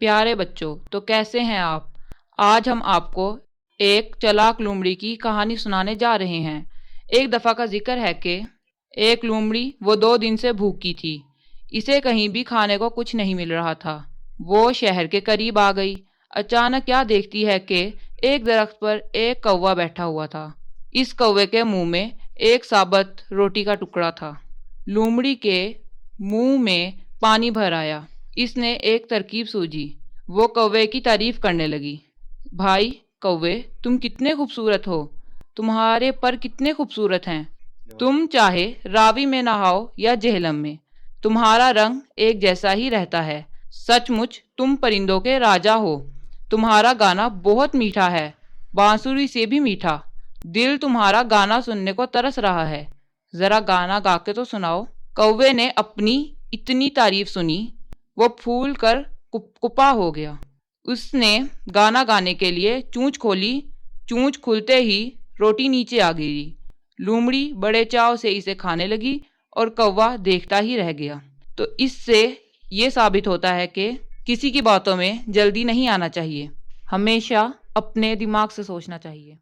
پیارے بچوں، تو کیسے ہیں آپ؟ آج ہم آپ کو ایک چلاک لومڑی کی کہانی سنانے جا رہے ہیں۔ ایک دفعہ کا ذکر ہے کہ ایک لومڑی وہ 2 دن سے بھوکی تھی۔ اسے کہیں بھی کھانے کو کچھ نہیں مل رہا تھا۔ وہ شہر کے قریب آ گئی۔ اچانک کیا دیکھتی ہے کہ ایک درخت پر ایک کوا بیٹھا ہوا تھا۔ اس کوے کے منہ میں ایک ثابت روٹی کا ٹکڑا تھا۔ لومڑی کے منہ میں پانی بھر آیا۔ اس نے ایک ترکیب سوچی۔ وہ کوے کی تعریف کرنے لگی۔ بھائی کوے، تم کتنے خوبصورت ہو، تمہارے پر کتنے خوبصورت ہیں۔ تم چاہے راوی میں نہاؤ یا جہلم میں، تمہارا رنگ ایک جیسا ہی رہتا ہے۔ سچ مچ تم پرندوں کے راجا ہو۔ تمہارا گانا بہت میٹھا ہے، بانسری سے بھی میٹھا۔ دل تمہارا گانا سننے کو ترس رہا ہے، ذرا گانا گا کے تو سناؤ۔ کوے نے اپنی اتنی تعریف سنی، وہ پھول کر کپا ہو گیا۔ اس نے گانا گانے کے لیے چونچ کھولی۔ چونچ کھلتے ہی روٹی نیچے آ گری۔ لومڑی بڑے چاؤ سے اسے کھانے لگی اور کوا دیکھتا ہی رہ گیا۔ تو اس سے یہ ثابت ہوتا ہے کہ کسی کی باتوں میں جلدی نہیں آنا چاہیے، ہمیشہ اپنے دماغ سے سوچنا چاہیے۔